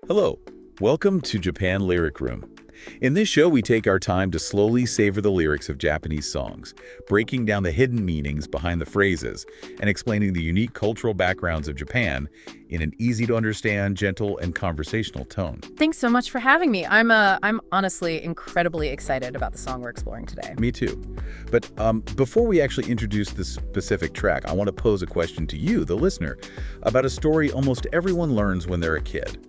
Hello, welcome to Japan Lyric Room. In this show, we take our time to slowly savor the lyrics of Japanese songs, breaking down the hidden meanings behind the phrases and explaining the unique cultural backgrounds of Japan in an easy-to-understand, gentle, and conversational tone. Thanks so much for having me. I'm honestly incredibly excited about the song we're exploring today. Me too. But before we actually introduce this specific track, I want to pose a question to you, the listener, about a story almost everyone learns when they're a kid.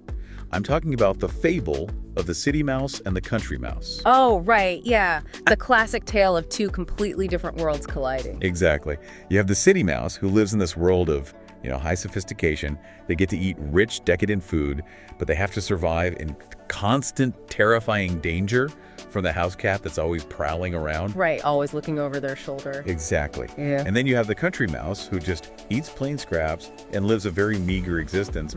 I'm talking about the fable of the city mouse and the country mouse. Oh, right, yeah. The classic tale of two completely different worlds colliding. Exactly. You have the city mouse who lives in this world of, high sophistication. They get to eat rich, decadent food, but they have to survive in constant, terrifying danger from the house cat that's always prowling around. Right, always looking over their shoulder. Exactly. Yeah. And then you have the country mouse who just eats plain scraps and lives a very meager existence,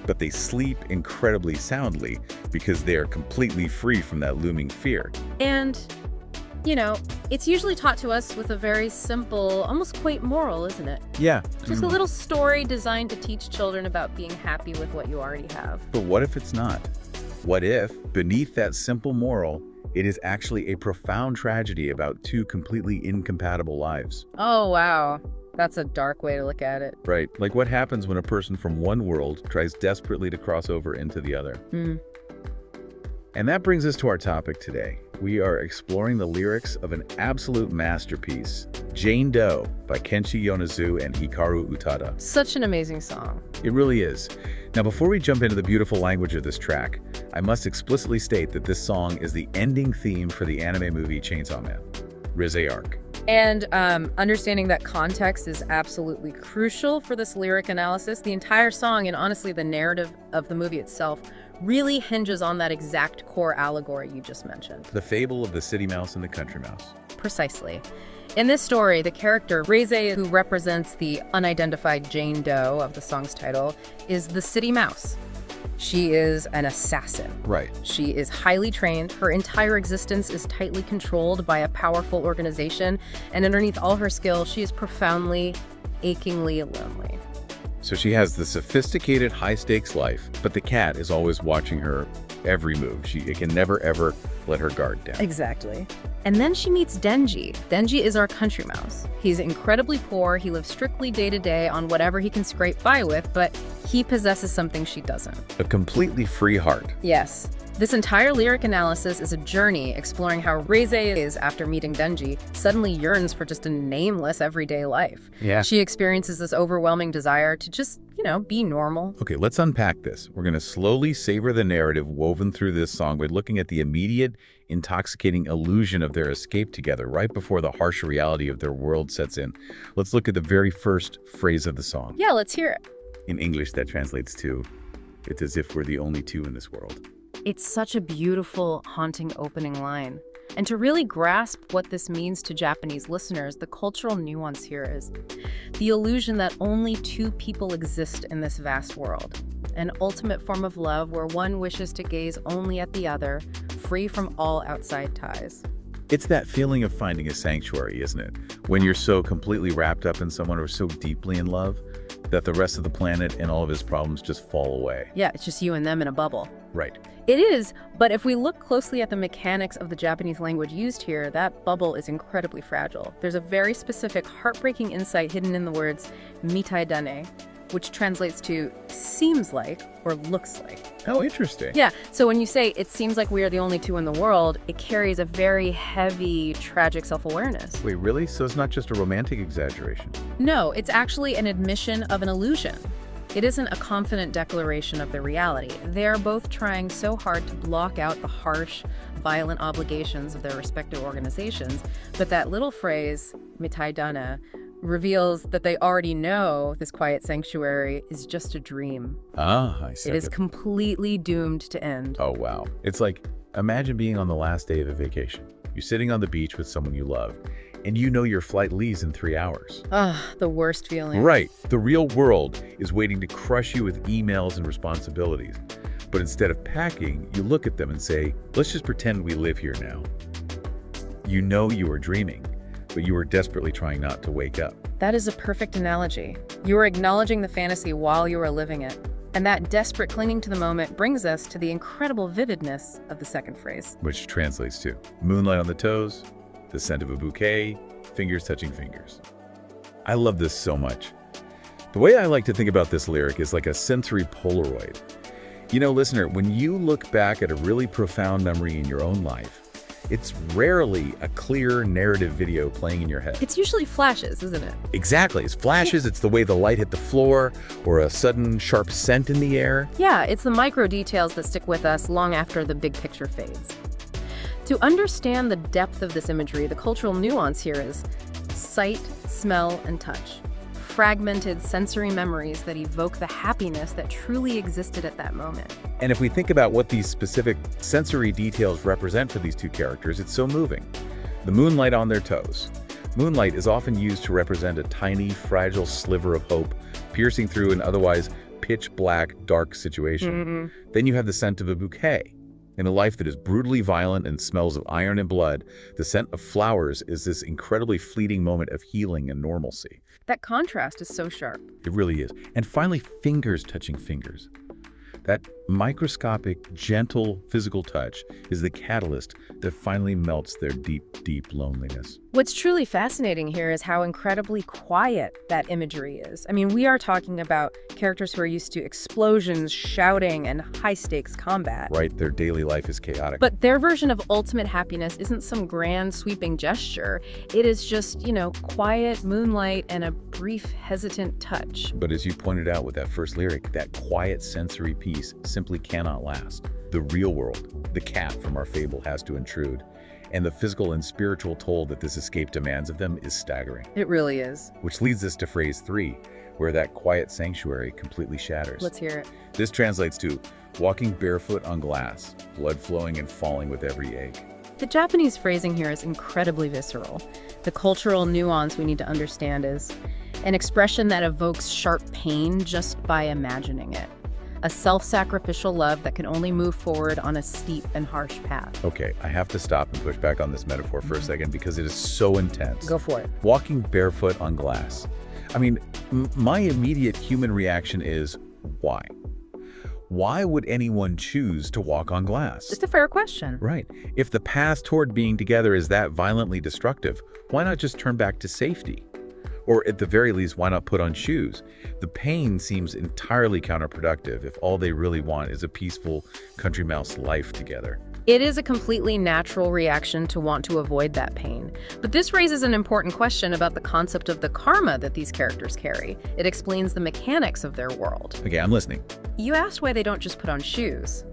but they sleep incredibly soundly because they are completely free from that looming fear. And, it's usually taught to us with a very simple, almost quaint moral, isn't it? Yeah. Just a little story designed to teach children about being happy with what you already have. But what if it's not? What if, beneath that simple moral, it is actually a profound tragedy about two completely incompatible lives? Oh, wow. That's a dark way to look at it. Right. Like what happens when a person from one world tries desperately to cross over into the other? And that brings us to our topic today. We are exploring the lyrics of an absolute masterpiece, Jane Doe by Kenshi Yonezu and Hikaru Utada. Such an amazing song. It really is. Now, before we jump into the beautiful language of this track, I must explicitly state that this song is the ending theme for the anime movie Chainsaw Man, Reze arc. And understanding that context is absolutely crucial for this lyric analysis. The entire song, and honestly the narrative of the movie itself, really hinges on that exact core allegory you just mentioned. The fable of the city mouse and the country mouse. Precisely. In this story, the character, Reze, who represents the unidentified Jane Doe of the song's title, is the city mouse. She is an assassin. Right. She is highly trained. Her entire existence is tightly controlled by a powerful organization. And underneath all her skill, she is profoundly, achingly lonely. So she has the sophisticated, high-stakes life, but the cat is always watching her every move. It can never, ever let her guard down. Exactly. And then she meets Denji. Denji is our country mouse. He's incredibly poor. He lives strictly day-to-day on whatever he can scrape by with, but he possesses something she doesn't. A completely free heart. Yes. This entire lyric analysis is a journey exploring how Reze is, after meeting Denji, suddenly yearns for just a nameless everyday life. Yeah. She experiences this overwhelming desire to just, be normal. Okay, let's unpack this. We're going to slowly savor the narrative woven through this song by looking at the immediate, intoxicating illusion of their escape together right before the harsh reality of their world sets in. Let's look at the very first phrase of the song. Yeah, let's hear it. In English, that translates to, "It's as if we're the only two in this world." It's such a beautiful, haunting opening line. And to really grasp what this means to Japanese listeners, the cultural nuance here is the illusion that only two people exist in this vast world. An ultimate form of love where one wishes to gaze only at the other, free from all outside ties. It's that feeling of finding a sanctuary, isn't it? When you're so completely wrapped up in someone or so deeply in love that the rest of the planet and all of its problems just fall away. Yeah, it's just you and them in a bubble. Right. It is, but if we look closely at the mechanics of the Japanese language used here, that bubble is incredibly fragile. There's a very specific, heartbreaking insight hidden in the words mitai dane, which translates to seems like or looks like. Oh, interesting. Yeah, so when you say it seems like we are the only two in the world, it carries a very heavy, tragic self-awareness. Wait, really? So it's not just a romantic exaggeration? No, it's actually an admission of an illusion. It isn't a confident declaration of the reality. They are both trying so hard to block out the harsh, violent obligations of their respective organizations, but that little phrase, mitai dane, reveals that they already know this quiet sanctuary is just a dream. Ah, I see. It is completely doomed to end. Oh, wow. It's like, imagine being on the last day of a vacation. You're sitting on the beach with someone you love, and you know your flight leaves in 3 hours. The worst feeling. Right. The real world is waiting to crush you with emails and responsibilities. But instead of packing, you look at them and say, let's just pretend we live here now. You know you are dreaming, but you are desperately trying not to wake up. That is a perfect analogy. You are acknowledging the fantasy while you are living it. And that desperate clinging to the moment brings us to the incredible vividness of the second phrase. Which translates to moonlight on the toes, the scent of a bouquet, fingers touching fingers. I love this so much. The way I like to think about this lyric is like a sensory Polaroid. You know, listener, when you look back at a really profound memory in your own life, it's rarely a clear narrative video playing in your head. It's usually flashes, isn't it? Exactly. It's flashes, it's the way the light hit the floor, or a sudden sharp scent in the air. Yeah, it's the micro details that stick with us long after the big picture fades. To understand the depth of this imagery, the cultural nuance here is sight, smell, and touch. Fragmented sensory memories that evoke the happiness that truly existed at that moment. And if we think about what these specific sensory details represent for these two characters, it's so moving. The moonlight on their toes. Moonlight is often used to represent a tiny, fragile sliver of hope, piercing through an otherwise pitch-black, dark situation. Then you have the scent of a bouquet. In a life that is brutally violent and smells of iron and blood, the scent of flowers is this incredibly fleeting moment of healing and normalcy. That contrast is so sharp. It really is. And finally, fingers touching fingers. That microscopic, gentle physical touch is the catalyst that finally melts their deep, deep loneliness. What's truly fascinating here is how incredibly quiet that imagery is. I mean, we are talking about characters who are used to explosions, shouting, and high-stakes combat. Right, their daily life is chaotic. But their version of ultimate happiness isn't some grand, sweeping gesture. It is just, quiet moonlight and a brief, hesitant touch. But as you pointed out with that first lyric, that quiet sensory piece simply cannot last. The real world, the cat from our fable, has to intrude. And the physical and spiritual toll that this escape demands of them is staggering. It really is. Which leads us to phrase 3, where that quiet sanctuary completely shatters. Let's hear it. This translates to walking barefoot on glass, blood flowing and falling with every ache. The Japanese phrasing here is incredibly visceral. The cultural nuance we need to understand is an expression that evokes sharp pain just by imagining it. A self-sacrificial love that can only move forward on a steep and harsh path. Okay, I have to stop and push back on this metaphor for a second because it is so intense. Go for it. Walking barefoot on glass. I mean, my immediate human reaction is, why? Why would anyone choose to walk on glass? It's a fair question. Right. If the path toward being together is that violently destructive, why not just turn back to safety? Or at the very least, why not put on shoes? The pain seems entirely counterproductive if all they really want is a peaceful country mouse life together. It is a completely natural reaction to want to avoid that pain. But this raises an important question about the concept of the karma that these characters carry. It explains the mechanics of their world. Okay, I'm listening. You asked why they don't just put on shoes.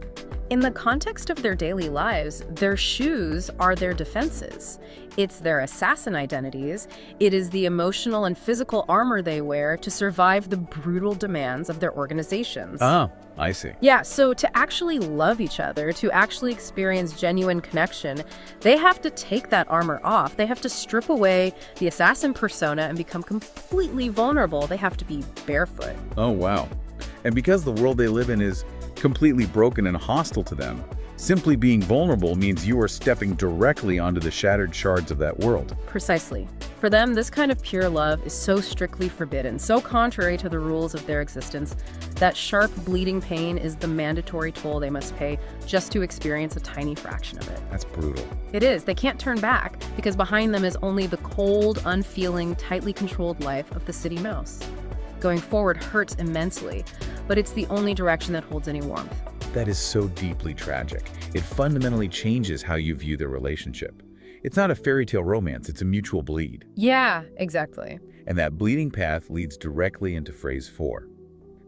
In the context of their daily lives, their shoes are their defenses. It's their assassin identities. It is the emotional and physical armor they wear to survive the brutal demands of their organizations. Oh, I see. Yeah, so to actually love each other, to actually experience genuine connection, they have to take that armor off. They have to strip away the assassin persona and become completely vulnerable. They have to be barefoot. Oh, wow. And because the world they live in is completely broken and hostile to them, simply being vulnerable means you are stepping directly onto the shattered shards of that world. Precisely. For them, this kind of pure love is so strictly forbidden, so contrary to the rules of their existence, that sharp, bleeding pain is the mandatory toll they must pay just to experience a tiny fraction of it. That's brutal. It is. They can't turn back, because behind them is only the cold, unfeeling, tightly controlled life of the city mouse. Going forward hurts immensely, but it's the only direction that holds any warmth. That is so deeply tragic. It fundamentally changes how you view their relationship. It's not a fairy tale romance, it's a mutual bleed. Yeah, exactly. And that bleeding path leads directly into phrase 4.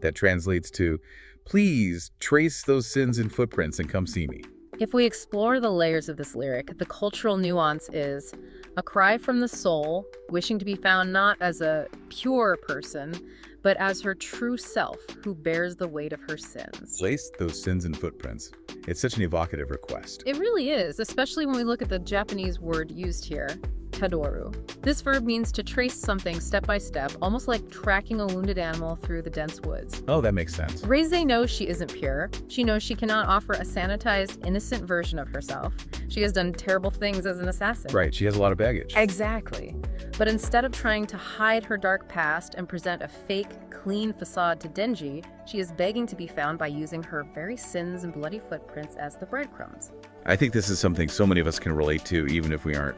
That translates to, please trace those sins and footprints and come see me. If we explore the layers of this lyric, the cultural nuance is a cry from the soul, wishing to be found not as a pure person, but as her true self who bears the weight of her sins. Place those sins and footprints. It's such an evocative request. It really is, especially when we look at the Japanese word used here, tadoru. This verb means to trace something step by step, almost like tracking a wounded animal through the dense woods. Oh, that makes sense. Reze knows she isn't pure. She knows she cannot offer a sanitized, innocent version of herself. She has done terrible things as an assassin. Right, she has a lot of baggage. Exactly. But instead of trying to hide her dark past and present a fake, clean facade to Denji, She is begging to be found by using her very sins and bloody footprints as the breadcrumbs. I think this is something so many of us can relate to, even if we aren't,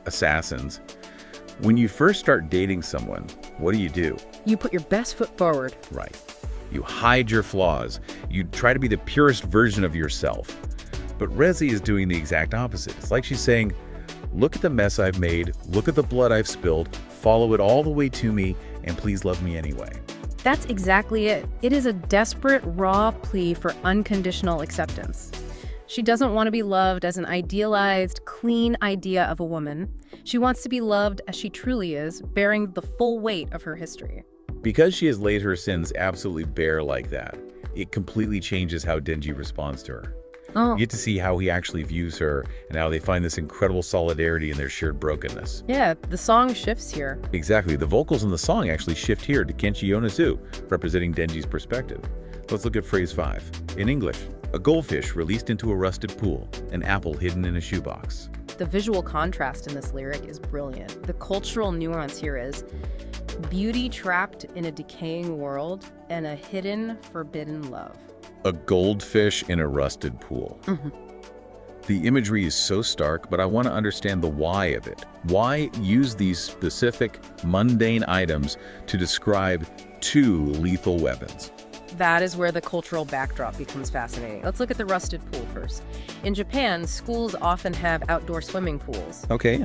assassins. When you first start dating someone, what do? You put your best foot forward. Right. You hide your flaws. You try to be the purest version of yourself. But Reze is doing the exact opposite. It's like she's saying, look at the mess I've made, look at the blood I've spilled, follow it all the way to me, and please love me anyway. That's exactly it. It is a desperate, raw plea for unconditional acceptance. She doesn't want to be loved as an idealized, clean idea of a woman. She wants to be loved as she truly is, bearing the full weight of her history. Because she has laid her sins absolutely bare like that, it completely changes how Denji responds to her. You get to see how he actually views her and how they find this incredible solidarity in their shared brokenness. Yeah, the song shifts here. Exactly. The vocals in the song actually shift here to Kenshi Yonezu, representing Denji's perspective. Let's look at phrase 5. In English, a goldfish released into a rusted pool, an apple hidden in a shoebox. The visual contrast in this lyric is brilliant. The cultural nuance here is beauty trapped in a decaying world and a hidden, forbidden love. A goldfish in a rusted pool. The imagery is so stark, but I want to understand the why of it. Why use these specific, mundane items to describe two lethal weapons? That is where the cultural backdrop becomes fascinating. Let's look at the rusted pool first. In Japan, schools often have outdoor swimming pools. Okay.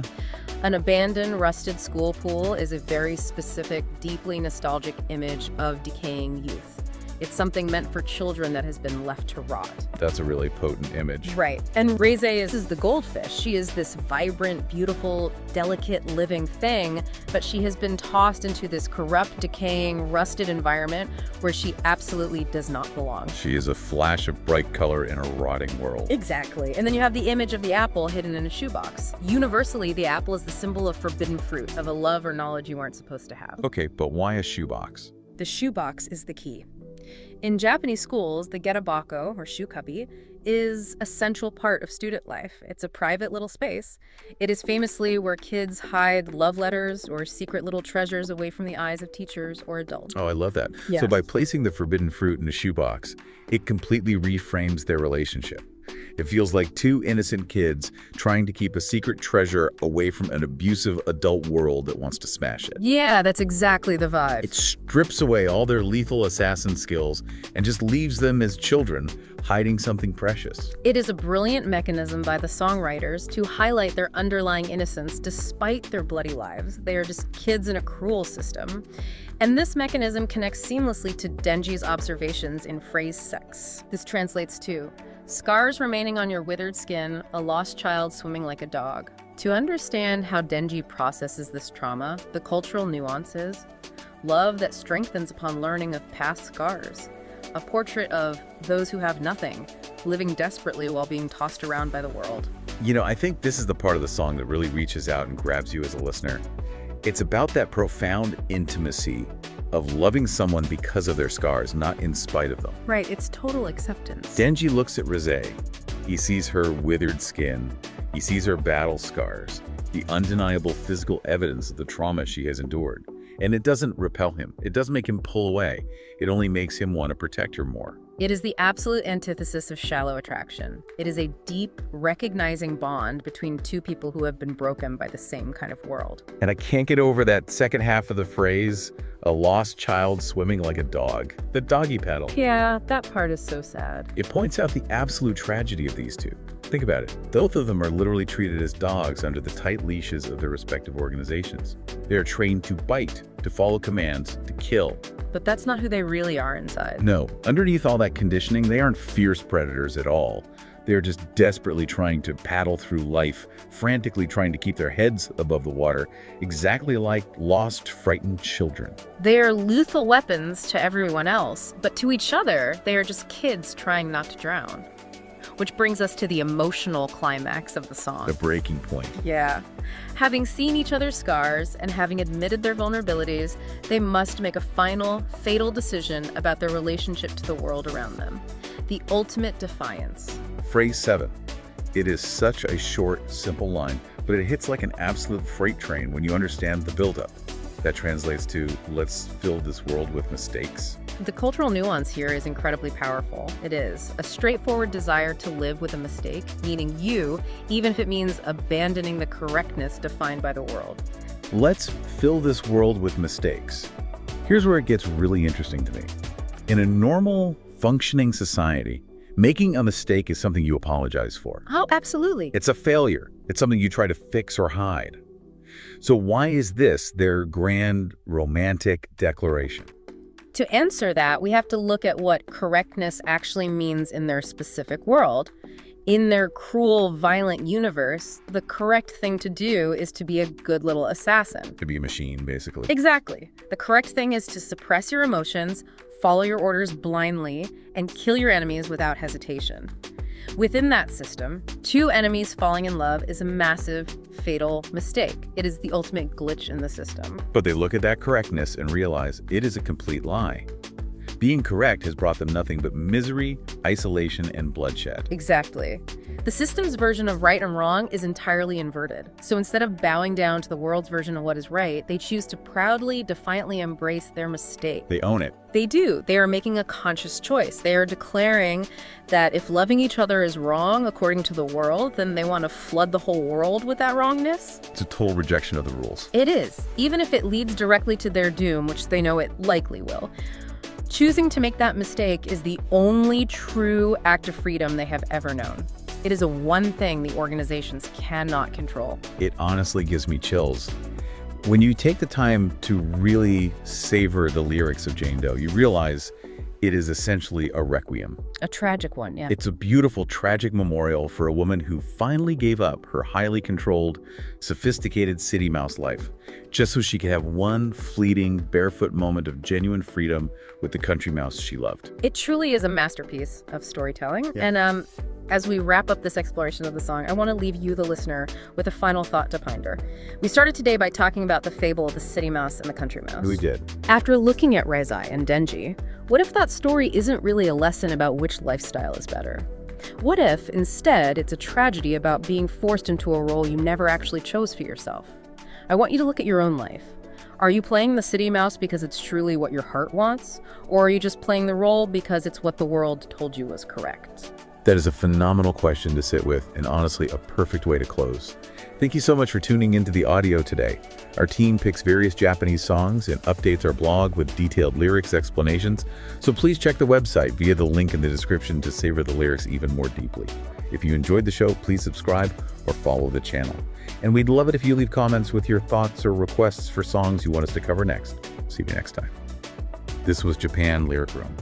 An abandoned, rusted school pool is a very specific, deeply nostalgic image of decaying youth. It's something meant for children that has been left to rot. That's a really potent image. Right. And Reze is the goldfish. She is this vibrant, beautiful, delicate, living thing, but she has been tossed into this corrupt, decaying, rusted environment where she absolutely does not belong. She is a flash of bright color in a rotting world. Exactly. And then you have the image of the apple hidden in a shoebox. Universally, the apple is the symbol of forbidden fruit, of a love or knowledge you aren't supposed to have. Okay, but why a shoebox? The shoebox is the key. In Japanese schools, the getabako, or shukabi, is a central part of student life. It's a private little space. It is famously where kids hide love letters or secret little treasures away from the eyes of teachers or adults. Oh, I love that. Yes. So by placing the forbidden fruit in a shoebox, it completely reframes their relationship. It feels like two innocent kids trying to keep a secret treasure away from an abusive adult world that wants to smash it. Yeah, that's exactly the vibe. It strips away all their lethal assassin skills and just leaves them as children hiding something precious. It is a brilliant mechanism by the songwriters to highlight their underlying innocence despite their bloody lives. They are just kids in a cruel system. And this mechanism connects seamlessly to Denji's observations in phrase 6. This translates to, scars remaining on your withered skin, a lost child swimming like a dog. To understand how Denji processes this trauma, the cultural nuances, love that strengthens upon learning of past scars, a portrait of those who have nothing, living desperately while being tossed around by the world. I think this is the part of the song that really reaches out and grabs you as a listener. It's about that profound intimacy of loving someone because of their scars, not in spite of them. Right, it's total acceptance. Denji looks at Reze. He sees her withered skin. He sees her battle scars, the undeniable physical evidence of the trauma she has endured. And it doesn't repel him. It doesn't make him pull away. It only makes him want to protect her more. It is the absolute antithesis of shallow attraction. It is a deep, recognizing bond between two people who have been broken by the same kind of world. And I can't get over that second half of the phrase, a lost child swimming like a dog. The doggy paddle. Yeah, that part is so sad. It points out the absolute tragedy of these two. Think about it. Both of them are literally treated as dogs under the tight leashes of their respective organizations. They are trained to bite, to follow commands, to kill. But that's not who they really are inside. No, underneath all that conditioning, they aren't fierce predators at all. They're just desperately trying to paddle through life, frantically trying to keep their heads above the water, exactly like lost, frightened children. They are lethal weapons to everyone else, but to each other, they are just kids trying not to drown. Which brings us to the emotional climax of the song. The breaking point. Yeah. Having seen each other's scars and having admitted their vulnerabilities, they must make a final, fatal decision about their relationship to the world around them. The ultimate defiance. Phrase 7. It is such a short, simple line, but it hits like an absolute freight train when you understand the buildup. That translates to, let's fill this world with mistakes. The cultural nuance here is incredibly powerful. It is a straightforward desire to live with a mistake, meaning you, even if it means abandoning the correctness defined by the world. Let's fill this world with mistakes. Here's where it gets really interesting to me. In a normal, functioning society, making a mistake is something you apologize for. Oh, absolutely. It's a failure. It's something you try to fix or hide. So why is this their grand, romantic declaration? To answer that, we have to look at what correctness actually means in their specific world. In their cruel, violent universe, the correct thing to do is to be a good little assassin. To be a machine, basically. Exactly. The correct thing is to suppress your emotions, follow your orders blindly, and kill your enemies without hesitation. Within that system, two enemies falling in love is a massive, fatal mistake. It is the ultimate glitch in the system. But they look at that correctness and realize it is a complete lie. Being correct has brought them nothing but misery, isolation, and bloodshed. Exactly. The system's version of right and wrong is entirely inverted. So instead of bowing down to the world's version of what is right, they choose to proudly, defiantly embrace their mistake. They own it. They do. They are making a conscious choice. They are declaring that if loving each other is wrong according to the world, then they want to flood the whole world with that wrongness. It's a total rejection of the rules. It is, even if it leads directly to their doom, which they know it likely will. Choosing to make that mistake is the only true act of freedom they have ever known. It is a one thing the organizations cannot control. It honestly gives me chills. When you take the time to really savor the lyrics of Jane Doe, you realize it is essentially a requiem. A tragic one, yeah. It's a beautiful, tragic memorial for a woman who finally gave up her highly controlled, sophisticated city mouse life, just so she could have one fleeting, barefoot moment of genuine freedom with the country mouse she loved. It truly is a masterpiece of storytelling. Yeah. And as we wrap up this exploration of the song, I want to leave you, the listener, with a final thought to ponder. We started today by talking about the fable of the city mouse and the country mouse. We did. After looking at Reze and Denji, what if that story isn't really a lesson about which lifestyle is better? What if, instead, it's a tragedy about being forced into a role you never actually chose for yourself? I want you to look at your own life. Are you playing the city mouse because it's truly what your heart wants? Or are you just playing the role because it's what the world told you was correct? That is a phenomenal question to sit with, and honestly, a perfect way to close. Thank you so much for tuning into the audio today. Our team picks various Japanese songs and updates our blog with detailed lyrics explanations, so please check the website via the link in the description to savor the lyrics even more deeply. If you enjoyed the show, please subscribe or follow the channel. And we'd love it if you leave comments with your thoughts or requests for songs you want us to cover next. See you next time. This was Japan Lyric Room.